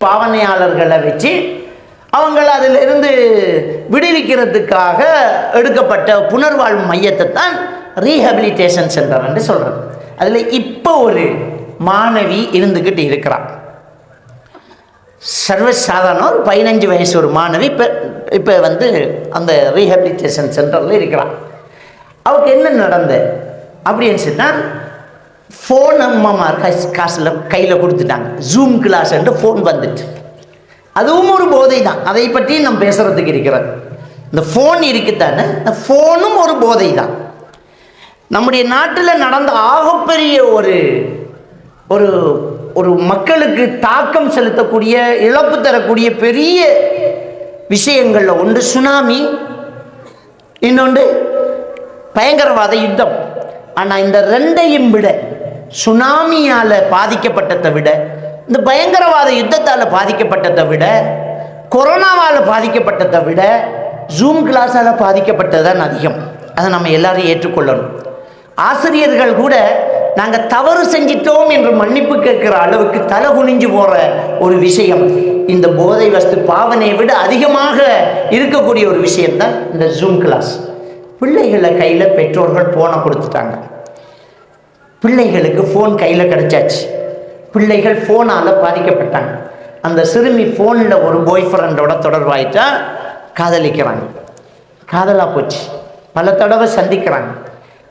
பாவனையாளர்களை வச்சு அவங்கள அதிலிருந்து விடுவிக்கிறதுக்காக எடுக்கப்பட்ட புனர்வாழ்வு மையத்தை தான் ரீஹபிலிட்டேஷன் சென்டர் என்று சொல்கிறது. அதில் இப்போ ஒரு மாணவி இருந்துக்கிட்டு இருக்கிறான். சர்வசாதாரண ஒரு 15 வயசு ஒரு மாணவி இப்போ அந்த ரீஹபிலிட்டேஷன் சென்டரில் இருக்கிறான். அவருக்கு என்ன நடந்த அப்படின்னு சொன்னால், ஃபோன் அம்மாமார் காசில் கையில் கொடுத்துட்டாங்க. ஜூம் கிளாஸ் என்று ஃபோன் வந்துட்டு, அதுவும் ஒரு போதை தான். அதை பற்றி நம்ம பேசுகிறதுக்கு இருக்கிறது. இந்த ஃபோன் இருக்குத்தானே, இந்த ஃபோனும் ஒரு போதை தான். நம்முடைய நாட்டில் நடந்த ஆகப்பெரிய ஒரு ஒரு ஒரு மக்களுக்கு தாக்கம் செலுத்தக்கூடிய, இழப்பு தரக்கூடிய பெரிய விஷயங்களில் ஒன்று சுனாமி, இன்னொன்று பயங்கரவாத யுத்தம். ஆனால் இந்த ரெண்டையும் விட, சுனாமியால் பாதிக்கப்பட்டதை விட, இந்த பயங்கரவாத யுத்தத்தால் பாதிக்கப்பட்டதை விட, கொரோனாவால் பாதிக்கப்பட்டதை விட, ஜூம் கிளாஸால் பாதிக்கப்பட்டது தான் அதிகம். அதை நம்ம எல்லாரும் ஏற்றுக்கொள்ளணும். ஆசிரியர்கள் கூட நாங்கள் தவறு செஞ்சிட்டோம் என்று மன்னிப்பு கேட்கிற அளவுக்கு தலை குனிஞ்சு போகிற ஒரு விஷயம் இந்த போதை வஸ்து பாவனையை விட அதிகமாக இருக்கக்கூடிய ஒரு விஷயம்தான் இந்த ஜூம் கிளாஸ். பிள்ளைகளை கையில் பெற்றோர்கள் ஃபோனை கொடுத்துட்டாங்க. பிள்ளைகளுக்கு ஃபோன் கையில் கிடைச்சாச்சு. பிள்ளைகள் ஃபோனால் பாதிக்கப்பட்டாங்க. அந்த சிறுமி ஃபோனில் ஒரு பாய் ஃப்ரெண்டோட தொடர்பாயிட்டா காதலிக்கிறாங்க. காதலாக போச்சு. பல தடவை சந்திக்கிறாங்க.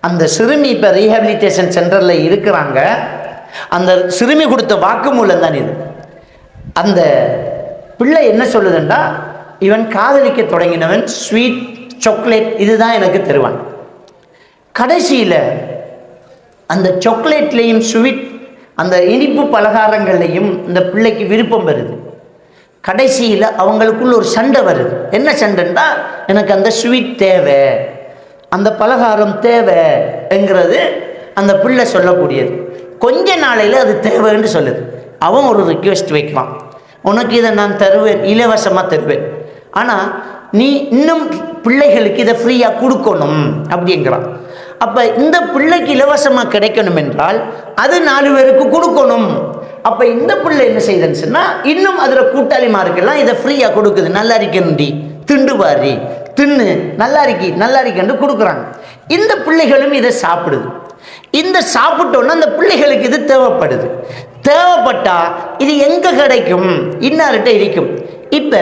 அந்த சிறுமி இப்போ ரீஹபிலிட்டேஷன் சென்டரில் இருக்கிறாங்க. அந்த சிறுமி கொடுத்த வாக்குமூலம் தான் இது. அந்த பிள்ளை என்ன சொல்லுதுன்னா, இவன் காதலிக்க தொடங்கினவன் ஸ்வீட் சாக்லேட் இதுதான் எனக்கு தருவான். கடைசியில் அந்த சாக்லேட்லேயும் ஸ்வீட் அந்த இனிப்பு பலகாரங்கள்லையும் இந்த பிள்ளைக்கு விருப்பம் வருது. கடைசியில் அவங்களுக்குள்ள ஒரு சண்டை வருது. என்ன சண்டைன்னா, எனக்கு அந்த ஸ்வீட் தேவை, அந்த பலகாரம் தேவைங்கிறது அந்த பிள்ளை சொல்லக்கூடியது. கொஞ்ச நாளையில் அது தேவைன்னு சொல்லுது. அவன் ஒரு ரிக்வெஸ்ட் வைக்கலாம், உனக்கு இதை நான் தருவேன், இலவசமாக தருவேன், ஆனால் நீ இன்னும் பிள்ளைகளுக்கு இதை ஃப்ரீயாக கொடுக்கணும் அப்படிங்கிறான். அப்போ இந்த பிள்ளைக்கு இலவசமாக கிடைக்கணும் என்றால் அது 4 பேருக்கு கொடுக்கணும். அப்போ இந்த பிள்ளை என்ன செய்யுதுன்னு சொன்னால், இன்னும் அதில் கூட்டாளிமாருக்கெல்லாம் இதை ஃப்ரீயாக கொடுக்குது. நல்லா இருக்கணுண்டி, திண்டு பாரி, தின்னு, நல்லா இருக்குன்னு கொடுக்குறாங்க. இந்த பிள்ளைகளும் இதை சாப்பிடுது. இந்த சாப்பிட்டோன்னா அந்த பிள்ளைகளுக்கு இது தேவைப்படுது. தேவைப்பட்டா இது எங்கே கிடைக்கும்? இன்னார்கிட்ட இருக்கும். இப்போ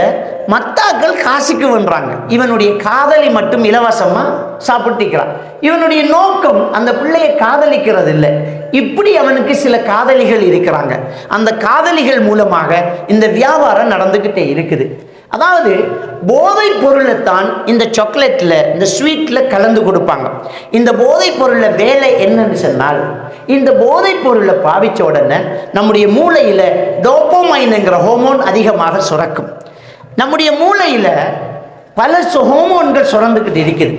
மத்தாக்கள் காசுக்கு வென்றாங்க. இவனுடைய காதலி மட்டும் இலவசமாக சாப்பிட்டுக்கிறான். இவனுடைய நோக்கம் அந்த பிள்ளையை காதலிக்கிறது இல்லை. இப்படி அவனுக்கு சில காதலிகள் இருக்கிறாங்க. அந்த காதலிகள் மூலமாக இந்த வியாபாரம் நடந்துக்கிட்டே இருக்குது. அதாவது போதைப் பொருளைத்தான் இந்த சாக்லேட்டில், இந்த ஸ்வீட்டில் கலந்து கொடுப்பாங்க. இந்த போதைப் பொருளில் வேலை என்னன்னு சொன்னால், இந்த போதைப் பொருளை பாவித்த உடனே நம்முடைய மூளையில் டோபமைன்ங்கிற ஹோமோன் அதிகமாக சுரக்கும். நம்முடைய மூளையில் பல ஹோமோன்கள் சுரந்துக்கிட்டு இருக்குது.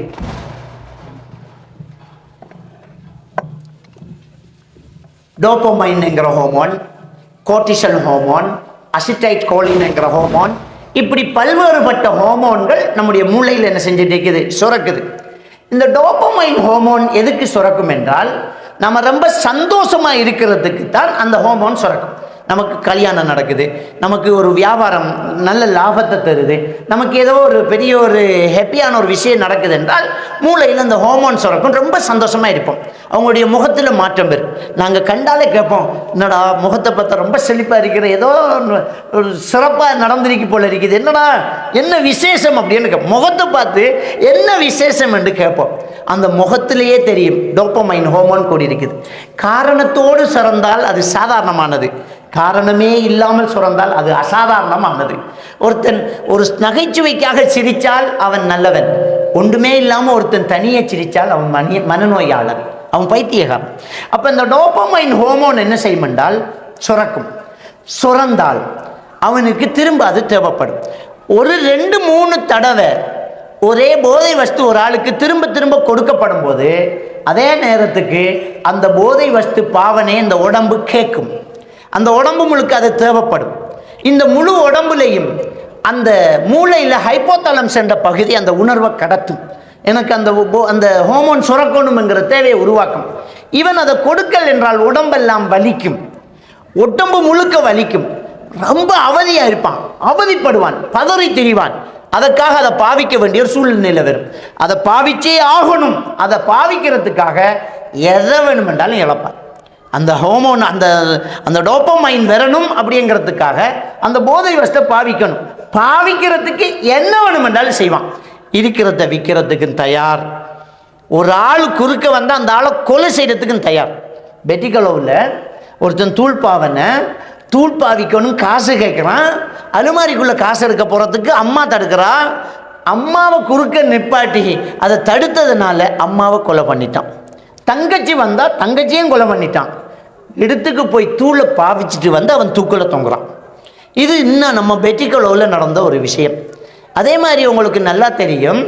டோபமைன்ங்கிற ஹோமோன், கோர்டிசல் ஹோமோன், அசிடைல் கோலின்ங்கிற ஹோமோன், இப்படி பல்வேறுபட்ட ஹோமோன்கள் நம்முடைய மூளையில் என்ன செஞ்சுட்டு இருக்குது? சுரக்குது. இந்த டோபமைன் ஹோமோன் எதுக்கு சுரக்கும் என்றால், நம்ம ரொம்ப சந்தோஷமாக இருக்கிறதுக்கு தான் அந்த ஹோமோன் சுரக்கும். நமக்கு கல்யாணம் நடக்குது, நமக்கு ஒரு வியாபாரம் நல்ல லாபத்தை தருது, நமக்கு ஏதோ ஒரு பெரிய ஒரு ஹாப்பியான ஒரு விஷயம் நடக்குது என்றால் மூளையில் அந்த ஹோமோன் சுரக்கும். ரொம்ப சந்தோஷமாக இருப்போம். அவங்களுடைய முகத்தில் மாற்றம் பெறும். நாங்கள் கண்டாலே கேட்போம், என்னடா முகத்தை பார்த்தா ரொம்ப செழிப்பாக இருக்கிற, ஏதோ ஒரு சிறப்பாக நடந்திருக்கு போல இருக்குது, என்னடா என்ன விசேஷம் அப்படின்னு கேட்போம். முகத்தை பார்த்து என்ன விசேஷம் என்று கேட்போம். அந்த முகத்திலேயே தெரியும் டோபமைன் ஹோமோன் கூடி இருக்குது. காரணத்தோடு சுரந்தால் அது சாதாரணமானது, காரணமே இல்லாமல் சுரந்தால் அது அசாதாரணமானது. ஒருத்தன் ஒரு நகைச்சுவைக்காக சிரித்தால் அவன் நல்லவன், ஒன்றுமே இல்லாமல் ஒருத்தன் தனியே சிரித்தால் அவன் மனநோயாளர், அவன் பைத்தியகாரன். அப்போ இந்த டோபமைன் ஹோமோன் என்ன செய்யும் என்றால் சுரக்கும். சுரந்தால் அவனுக்கு திரும்ப அது தேவைப்படும். ஒரு 2-3 தடவை ஒரே போதை வஸ்து ஒரு ஆளுக்கு திரும்ப திரும்ப கொடுக்கப்படும் போது அதே நேரத்துக்கு அந்த போதை வஸ்து பாவனை இந்த உடம்பு கேட்கும். அந்த உடம்பு முழுக்க அது தேவைப்படும். இந்த முழு உடம்புலையும் அந்த மூளையில் ஹைப்போதலம்ஸ் என்ற பகுதி அந்த உணர்வை கடத்தும். எனக்கு அந்த ஹோமோன் சுரக்கணுங்கிற தேவையை உருவாக்கும். இவன் அதை கொடுக்கல் என்றால் உடம்பெல்லாம் வலிக்கும், உடம்பு முழுக்க வலிக்கும், ரொம்ப அவதியா இருப்பான், அவதிப்படுவான், பதறி திரிவான். அதற்காக அதை பாவிக்க வேண்டிய ஒரு சூழ்நிலை வரும். அதை பாவிச்சே ஆகணும். அதை பாவிக்கிறதுக்காக எதை வேணுமென்றாலும் இழப்பான். அந்த ஹோமோன் அந்த அந்த டோபமைன் வரணும் அப்படிங்கிறதுக்காக அந்த போதை வஸ்தை பாவிக்கணும். பாவிக்கிறதுக்கு என்ன வேணுமென்றாலும் செய்வான். இருக்கிறத விற்கிறதுக்கும் தயார். ஒரு ஆள் குறுக்க வந்தால் அந்த ஆளை கொலை செய்யறதுக்கும் தயார். பெட்டிகளவில் ஒருத்தன் தூள் பாவிக்கணும் காசு கேட்குறான். அலுமாரிக்குள்ளே காசு எடுக்க போகிறதுக்கு அம்மா தடுக்கிறா. அம்மாவை குறுக்க நிப்பாட்டி அதை தடுத்ததுனால அம்மாவை கொலை பண்ணிட்டான். தங்கச்சி வந்தால் தங்கச்சியும் கொலை பண்ணிட்டான். இடத்துக்கு போய் தூளை பாவிச்சுட்டு வந்து அவன் தூக்கில் தொங்குறான். இது இன்னும் நம்ம பெட்டிகளவில் நடந்த ஒரு விஷயம். அதே மாதிரி உங்களுக்கு நல்லா தெரியும்,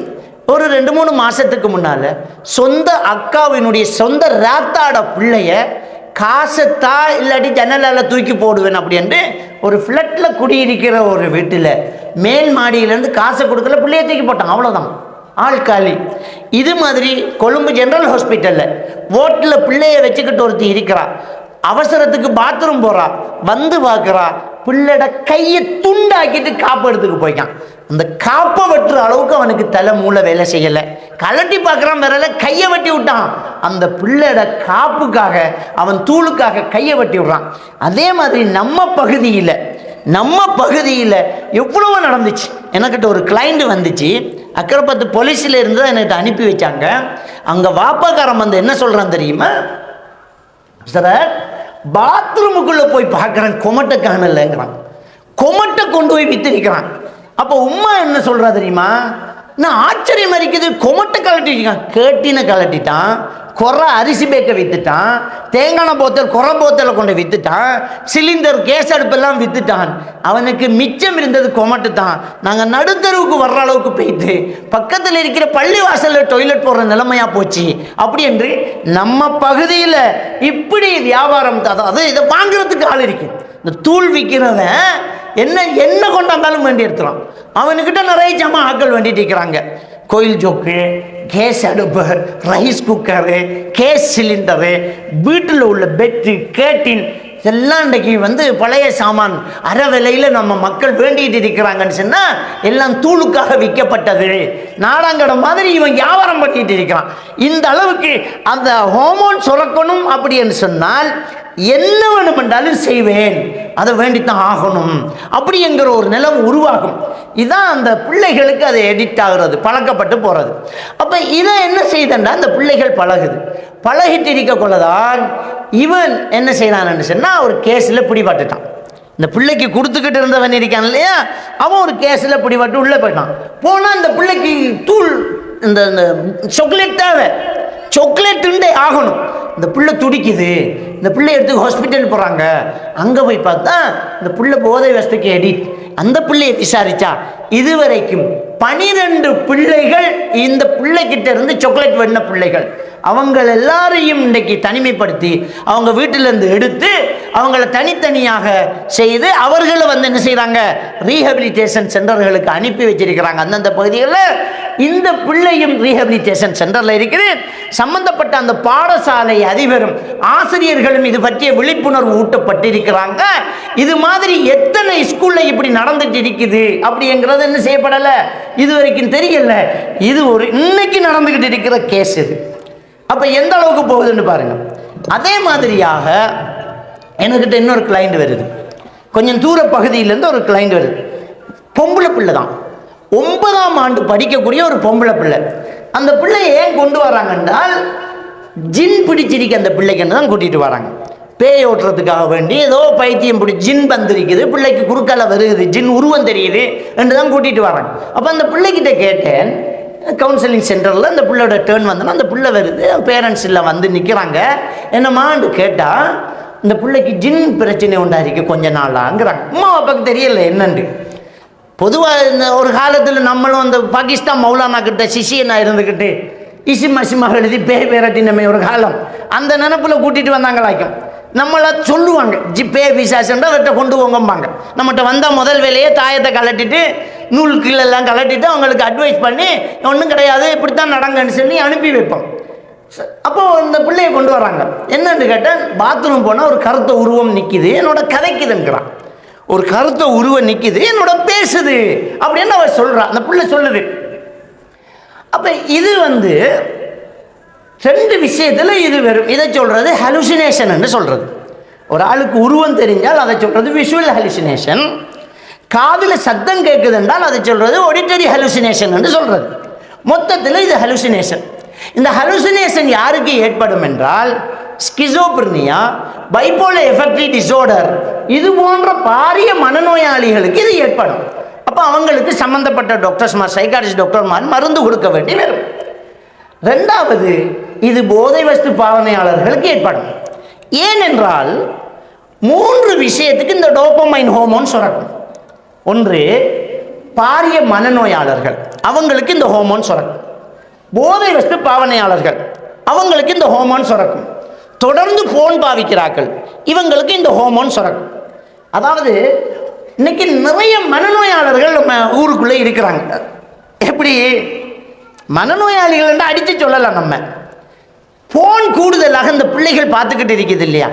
ஒரு 2-3 மாதத்துக்கு முன்னால் சொந்த அக்காவினுடைய சொந்த ராத்தாட பிள்ளைய காசத்தா இல்லாட்டி ஜன்னலால் தூக்கி போடுவேன் அப்படின்ட்டு ஒரு ஃப்ளட்டில் குடியிருக்கிற ஒரு வீட்டில் மேல் மாடியிலேருந்து காசை கொடுக்கல, பிள்ளைய தூக்கி போட்டான். அவ்வளோதான், ஆள்காலி. இது மாதிரி கொழும்பு ஜெனரல் ஹாஸ்பிட்டலில் ஓட்டில் பிள்ளைய வச்சுக்கிட்டு ஒருத்தி இருக்கிறா. அவசரத்துக்கு பாத்ரூம் போகிறா, வந்து பார்க்குறா, பிள்ளையோட கையை துண்டாக்கிட்டு காப்பு எடுத்துக்கு போய்க்கான். அந்த காப்பை வெட்டுற அளவுக்கு அவனுக்கு தலை மூளை வேலை செய்யலை. கலட்டி பார்க்குறான், விரல கையை வெட்டி விட்டான். அந்த பிள்ளையோட காப்புக்காக அவன் தூளுக்காக கையை வெட்டி விடுறான். அதே மாதிரி நம்ம பகுதியில் எவ்வளவோ நடந்துச்சு. எனக்கிட்ட ஒரு கிளைண்ட் வந்துச்சு, அக்கரைப்பத்து போலீஸில் இருந்து என்கிட்ட அனுப்பி வச்சாங்க. அங்கே வாப்பாக்காரன் வந்து என்ன சொல்கிறான் தெரியுமா, சார் பாத்ரூமுக்குள்ளே போய் பார்க்குறேன், கொமட்டை காணலைங்கிறான். கொமட்டை கொண்டு போய் வித்திருக்கிறான். அப்போ உம்மா என்ன சொல்கிறா தெரியுமா, நான் ஆச்சரியம் இருக்குது, கொமட்டை கலட்டிட்டான், கேட்டினை கலட்டிட்டான், குறை அரிசி பேக்க விற்றுட்டான், தேங்காய் போத்தல் குறை போத்தலை கொண்டு விற்றுட்டான், சிலிண்டர் கேஸ் அடுப்பெல்லாம் விற்றுட்டான். அவனுக்கு மிச்சம் இருந்தது கொமட்டு தான். நாங்கள் நடுத்தருவுக்கு வர்ற அளவுக்கு போயிட்டு பக்கத்தில் இருக்கிற பள்ளி வாசலில் டொய்லெட் போடுற நிலைமையாக போச்சு. அப்படி என்று நம்ம பகுதியில் இப்படி வியாபாரம், அதாவது இதை வாங்குறதுக்கு ஆள் இருக்கு. இந்த தூள் விற்கிறவன் என்ன கொண்டாந்தாலும் வேண்டி எடுத்துறான். அவனுக்கிட்ட நிறைய ஜாமான் ஆக்கள் வேண்டிட்டு இருக்கிறாங்க. கோயில் ஜோக்கு, கேஸ் அடுப்பு, ரைஸ் குக்கரு, கேஸ் சிலிண்டரு, வீட்டில் உள்ள பெட்டு, கேட்டின் எல்லாம் இன்றைக்கி பழைய சாமான் அரை விலையில் நம்ம மக்கள் வேண்டிகிட்டு இருக்கிறாங்கன்னு சொன்னால் எல்லாம் தூளுக்காக விற்கப்பட்டது. நாடாங்கட மாதிரி இவன் வியாபாரம் பண்ணிட்டு இருக்கிறான். இந்த அளவுக்கு அந்த ஹோமோன் சுரக்கணும் அப்படின்னு சொன்னால் என்ன வேணுமென்றாலும் செய்வேன், அதை வேண்டித்தான் ஆகணும் அப்படிங்கிற ஒரு நிலம் உருவாகும். இதுதான் அந்த பிள்ளைகளுக்கு அதை எடிக்ட் ஆகுறது, பழக்கப்பட்டு போகிறது. அப்போ இதை என்ன செய்தண்டா அந்த பிள்ளைகள் பழகிட்டு இருக்கக்குள்ளதான் இவன் என்ன செய்யறான்னு சொன்னால் ஒரு கேஸில் பிடிபட்டுட்டான். இந்த பிள்ளைக்கு கொடுத்துக்கிட்டு இருந்தவன் இருக்கான் இல்லையா, அவன் ஒரு கேஸில் பிடிபட்டு உள்ளே போயிட்டான். போனால் இந்த பிள்ளைக்கு தூள் இந்த சாக்லேட் தேவை, சாக்லேட்டுண்டே ஆகணும். இந்த பிள்ளை துடிக்குது. இந்த பிள்ளை எடுத்து ஹாஸ்பிட்டல் போகிறாங்க. அங்கே போய் பார்த்தா இந்த பிள்ளை போதை வஸ்துக்கு எடிட். அந்த பிள்ளையை விசாரிச்சா இதுவரைக்கும் 12 பிள்ளைகள் இந்த பிள்ளைகிட்ட இருந்து சாக்லேட் வேண்ட பிள்ளைகள். அவங்க எல்லாரையும் இன்றைக்கு தனிமைப்படுத்தி அவங்க வீட்டிலேருந்து எடுத்து அவங்கள தனித்தனியாக செய்து அவர்களை என்ன செய்கிறாங்க, ரீஹபிலிட்டேஷன் சென்டர்களுக்கு அனுப்பி வச்சிருக்கிறாங்க அந்தந்த பகுதிகளில். இந்த பிள்ளையும் ரீஹபிலிட்டேஷன் சென்டரில் இருக்குது. சம்பந்தப்பட்ட அந்த பாடசாலை அதிபரும் ஆசிரியர்களும் இது பற்றிய விழிப்புணர்வு ஊட்டப்பட்டிருக்கிறாங்க. இது மாதிரி எத்தனை ஸ்கூலில் இப்படி நடந்துட்டு இருக்குது அப்படிங்கிறது என்ன செய்யப்படலை, இது வரைக்கும் தெரியல. இது ஒரு இன்னைக்கு நடந்துக்கிட்டு இருக்கிற கேஸ் இது. அப்போ எந்த அளவுக்கு போகுதுன்னு பாருங்க. அதே மாதிரியாக என்கிட்ட இன்னொரு கிளைண்ட் வருது, கொஞ்சம் தூர பகுதியிலேருந்து ஒரு கிளைண்ட் வருது. பொம்பளை பிள்ளை தான், 9ஆம் ஆண்டு படிக்கக்கூடிய ஒரு பொம்பளை பிள்ளை. அந்த பிள்ளையை ஏன் கொண்டு வராங்க என்றால் ஜின் பிடிச்சிருக்கு அந்த பிள்ளைக்குன்னு தான் கூட்டிகிட்டு வராங்க. பேய் ஓட்டுறதுக்காக வேண்டி ஏதோ பைத்தியம் பிடிச்சி ஜின் வந்திருக்குது, பிள்ளைக்கு குறுக்கால வருகுது, ஜின் உருவம் தெரியுது என்று தான் கூட்டிகிட்டு வராங்க. அப்போ அந்த பிள்ளைகிட்ட கேட்டேன், கவுன்சிலிங் சென்டரில் அந்த பிள்ளையோட டேர்ன் வந்தோன்னா அந்த பிள்ளை வருது, பேரண்ட்ஸ் எல்லாம் வந்து நிற்கிறாங்க. என்னம்மான்னு கேட்டால் இந்த பிள்ளைக்கு ஜின் பிரச்சனை உண்டாயிருக்கு கொஞ்ச நாளாங்கிறாங்க. அம்மா அப்பாவுக்கு தெரியல என்னண்டு. பொதுவாக ஒரு காலத்தில் நம்மளும் அந்த பாகிஸ்தான் மௌலானா கிட்ட சிஷியனாக இருந்துக்கிட்டு இசிமசிமாக எழுதி பேய் பேரட்டினமே ஒரு காலம், அந்த நினப்பில் கூட்டிகிட்டு வந்தாங்களாக்கும். நம்மளை சொல்லுவாங்க பே விசாசன்றா அவர்கிட்ட கொண்டு போங்கம்பாங்க. நம்மகிட்ட வந்தால் முதல் வேலையே தாயத்தை கலட்டிட்டு நூல் கீழெல்லாம் கலட்டிட்டு அவங்களுக்கு அட்வைஸ் பண்ணி ஒன்றும் கிடையாது இப்படித்தான் நடங்கன்னு சொல்லி அனுப்பி வைப்போம். அப்போ இந்த பிள்ளையை கொண்டு வராங்க. என்னன்னு கேட்டால், பாத்ரூம் போனால் ஒரு கருத்த உருவம் நிற்கிது, என்னோட கதைக்குதுங்கிறான். ஒரு கருத்த உருவம் நிற்கிது, என்னோட பேசுது அப்படின்னு அவர் சொல்கிறான். அந்த பிள்ளை சொல்லுது. அப்போ இது ரெண்டு விஷயத்தில் இது வரும். இதை சொல்கிறது ஹலுசினேஷன் சொல்கிறது. ஒரு ஆளுக்கு உருவம் தெரிஞ்சால் அதை சொல்கிறது விஷுவல் ஹலுசினேஷன். காதில் சத்தம் கேட்குது என்றால் அதை சொல்கிறது ஆடிட்டரி ஹலுசினேஷன் என்று சொல்கிறது. மொத்தத்தில் இது ஹலுசினேஷன். இந்த ஹலுசினேஷன் யாருக்கு ஏற்படும் என்றால், ஸ்கிசோப்ரினியா, பைபோலர் எஃபெக்டிவ் டிஸார்டர், இது போன்ற பாரிய மனநோயாளிகளுக்கு இது ஏற்படும். அப்போ அவங்களுக்கு சம்பந்தப்பட்ட டாக்டர்ஸ்மார், சைக்காட்ரிஸ்ட் டாக்டர்மார் மருந்து கொடுக்க வேண்டி வரும். ரெண்டாவது, இது போதை வஸ்து பாவனையாளர்களுக்கு ஏற்படும். ஏனென்றால் 3 விஷயத்துக்கு இந்த டோபமைன் ஹோமோன் சுரக்கும். ஒன்று, பாரிய மனநோயாளர்கள், அவங்களுக்கு இந்த ஹோமோன் சுரக்கும். போதை வஸ்து பாவனையாளர்கள், அவங்களுக்கு இந்த ஹோமோன் சுரக்கும். தொடர்ந்து போன் பாவிக்கிறார்கள், இவங்களுக்கு இந்த ஹோமோன் சுரக்கும். அதாவது இன்னைக்கு நிறைய மனநோயாளர்கள் நம்ம ஊருக்குள்ளே இருக்கிறாங்க. எப்படி மனநோயாளிகள் அடித்து சொல்லலாம். நம்ம போன் கூடுதலாக இந்த பிள்ளைகள் பார்த்துக்கிட்டு இருக்குது இல்லையா?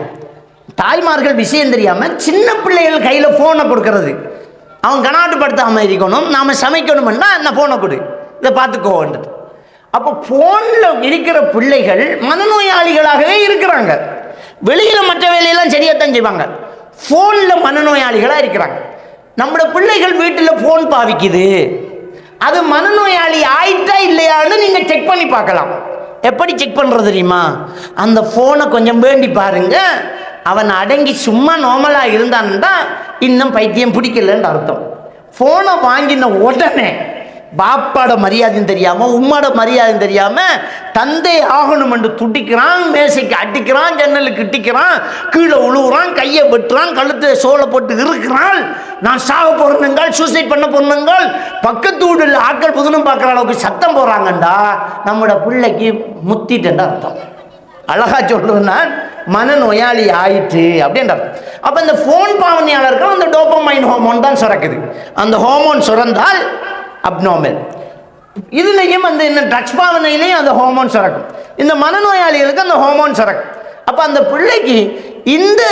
தாய்மார்கள் விஷயம் தெரியாமல் சின்ன பிள்ளைகள் கையில் ஃபோனை கொடுக்கறது. அவன் கனாட்டுப்படுத்தாமல் இருக்கணும், நாம் சமைக்கணும்னா அந்த ஃபோனை கொடு, இதை பார்த்துக்கோன்றது. அப்போ ஃபோனில் இருக்கிற பிள்ளைகள் மனநோயாளிகளாகவே இருக்கிறாங்க. வெளியில் மற்ற வேலையெல்லாம் சரியாகத்தான் செய்வாங்க, ஃபோனில் மனநோயாளிகளாக இருக்கிறாங்க. நம்மளோட பிள்ளைகள் வீட்டில் ஃபோன் பாவிக்குது, அது மனநோயாளி ஆயிட்டா இல்லையான்னு நீங்கள் செக் பண்ணி பார்க்கலாம். எப்படி செக் பண்ணுறது தெரியுமா? அந்த ஃபோனை கொஞ்சம் வேண்டி பாருங்க, அவன் அடங்கி சும்மா நார்மலாக இருந்தான்னா இன்னும் பைத்தியம் பிடிக்கலன்னு அர்த்தம். ஃபோனை வாங்கின உடனே பாப்பாட மரியாதையும் தெரியாமல், உம்மாட மரியாதையும் தெரியாமல் தந்தை ஆகணும் என்று துடிக்கிறான், மேசைக்கு அடிக்கிறான், ஜன்னலுக்கு இட்டிக்கிறான், கீழே உழுவுறான், கையை வெட்டுறான், கழுத்தை சோளை போட்டு இருக்கிறான், நான் சாக போறணுங்கள், சூசைட் பண்ண போறணுங்கள், பக்கத்து வீட்டில் ஆட்கள் புதுனும் பார்க்குற அளவுக்கு சத்தம் போடுறாங்கண்டா நம்மளோட பிள்ளைக்கு முத்திட்டேன்டா அர்த்தம். அழகா சொல்றேன்னா மனநோயாளி ஆயிற்று அப்படின்றார். அப்போ இந்த ஃபோன் பாவனையாளர்கள் அந்த டோபமைன் ஹோமோன் தான் சுரக்குது. அந்த ஹோமோன் சுரந்தால் அப்நார்மல். இதுலேயும் என்ன ட்ரக்ஸ் பாவனையிலையும் அந்த ஹோமோன் சுரக்கும். இந்த மனநோயாளிகளுக்கு அந்த ஹோமோன் சுரக்கும். அப்போ அந்த பிள்ளைக்கு இந்த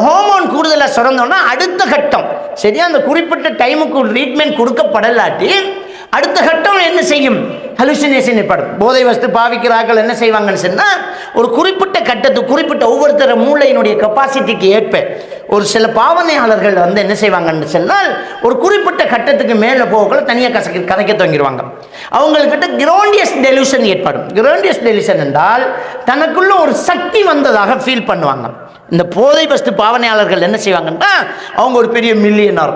ஹோமோன் கூடுதலாக சுரந்தோன்னா அடுத்த கட்டம் சரியா அந்த குறிப்பிட்ட டைமுக்கு ட்ரீட்மெண்ட் கொடுக்கப்படலாட்டி அடுத்த கட்டம் என்ன செய்யும்? ஹலுசினேஷன் ஏற்படும். போதை வஸ்து பாவிக்கிறார்கள் என்ன செய்வாங்கன்னு சொன்னால், ஒரு குறிப்பிட்ட கட்டத்துக்கு குறிப்பிட்ட ஒவ்வொருத்தர மூளையினுடைய கெப்பாசிட்டிக்கு ஏற்ப ஒரு சில பாவனையாளர்கள் என்ன செய்வாங்கன்னு சொன்னால், ஒரு குறிப்பிட்ட கட்டத்துக்கு மேலே போகக்குள்ள தனியாக கதைக்க துவங்கிடுவாங்க. அவங்கக்கிட்ட கிராண்டியஸ் டெலியூஷன் ஏற்படும். கிராண்டியஸ் டெலியூஷன் என்றால் தனக்குள்ள ஒரு சக்தி வந்ததாக ஃபீல் பண்ணுவாங்க. இந்த போதை வஸ்து பாவனையாளர்கள் என்ன செய்வாங்கன்னா, அவங்க ஒரு பெரிய மில்லியனர்,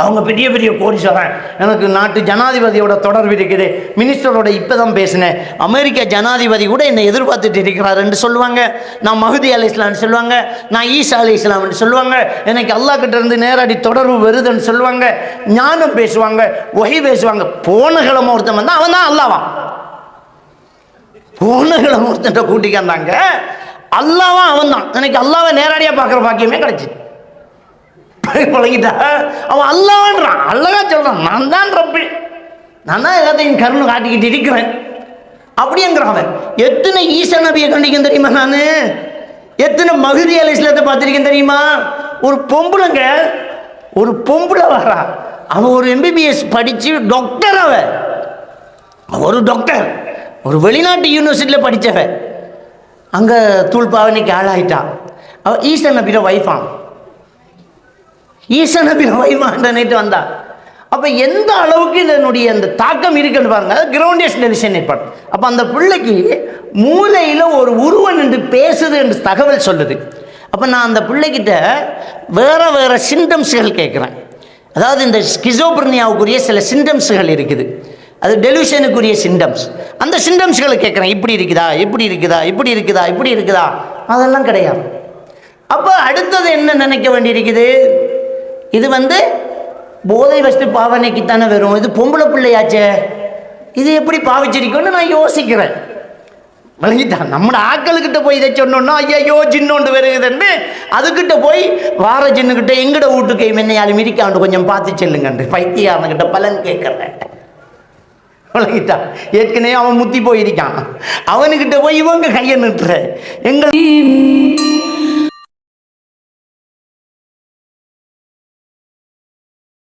அவங்க பெரிய பெரிய கோடீஸ்வரன், எனக்கு நாட்டு ஜனாதிபதியோட தொடர்பு இருக்குது, மினிஸ்டரோட இப்போ தான் பேசினேன், அமெரிக்கா ஜனாதிபதி கூட என்னை எதிர்பார்த்துட்டு இருக்கிறாருன்னு சொல்லுவாங்க, நான் மஹதி அலி இஸ்லாம்னு சொல்லுவாங்க, நான் ஈசா அலி இஸ்லாம்னு சொல்லுவாங்க, எனக்கு அல்லா கிட்ட இருந்து நேரடி தொடர்பு வருதுன்னு சொல்லுவாங்க, ஞானம் பேசுவாங்க, வஹி பேசுவாங்க. போன கிழமை ஒருத்தன் வந்தால் அவன் தான் அல்லாவான். போன கிழமை ஒருத்தன் கூட்டிக்காந்தாங்க, அல்லாவா அவன் தான். எனக்கு அல்லாவை நேரடியாக பார்க்குற பாக்கியமே கிடைச்சி பழகிட்டா. அவன் அல்லான்றான், அல்லவா சொல்றான், நான் தான் ரப்பி, நான் தான் எல்லாத்தையும் கருணை காட்டிக்கிட்டு இருக்கிறேன் அப்படிங்கிறான் அவன். எத்தனை ஈசா நபியை கண்டிக்கேன் தெரியுமா? நான் எத்தனை மஹதி அலி இஸ்லாத்தை பார்த்துருக்கேன் தெரியுமா? ஒரு பொம்பளைங்க, ஒரு பொம்பளை வரா, அவன் ஒரு எம்பிபிஎஸ் படித்து டாக்டர், அவன் ஒரு டாக்டர், ஒரு வெளிநாட்டு யூனிவர்சிட்டியில் படித்தவன், அங்கே தூள் பாவனைக்கு ஆளாயிட்டான். அவன் ஈசா நபியோட வைஃபான், ஈசா நபியோட வைஃபான் நேற்று வந்தா. அப்போ எந்த அளவுக்கு இதனுடைய அந்த தாக்கம் இருக்குன்னு பாருங்க. கிரவுண்டியஸ் டெலிஷன் ஏற்படும். அப்போ அந்த பிள்ளைக்கு மூளையில் ஒரு உருவம் என்று பேசுது என்று தகவல் சொல்லுது. அப்போ நான் அந்த பிள்ளைகிட்ட வேறு வேறு சிம்டம்ஸ்கள் கேட்குறேன். அதாவது இந்த ஸ்கிசோப்ரினியாவுக்குரிய சில சிம்டம்ஸ்கள் இருக்குது, அது டெலியூஷனுக்குரிய சிம்டம்ஸ். அந்த சிம்டம்ஸ்களை கேட்குறேன், இப்படி இருக்குதா, இப்படி இருக்குதா, இப்படி இருக்குதா, இப்படி இருக்குதா, அதெல்லாம் கிடையாது. அப்போ அடுத்தது என்ன நினைக்க வேண்டியிருக்குது? இது போதை வஸ்து பாவனைக்குத்தானே வரும், இது பொம்பளை பிள்ளையாச்சே, இது எப்படி பாவிச்சிருக்கோன்னு நான் யோசிக்கிறேன். விளங்கிட்டான். நம்மளோட ஆக்களுக்கிட்ட போய் இதை சொன்னோன்னா ஐயோ ஜின்னோண்டு வருகுதுன்னு அதுக்கிட்ட போய் வார ஜின்னுக்கிட்ட எங்கட வீட்டுக்கு மென்னையாலும் இருக்காண்டு கொஞ்சம் பார்த்து செல்லுங்கண்டு பைத்தியாரனுக்கிட்ட பலன் கேட்குறேன். விளங்கிட்டான். ஏற்கனவே அவன் முத்தி போயிருக்கான். அவனுக்கிட்ட போய் இவங்க கையை நிட்டுற எங்களை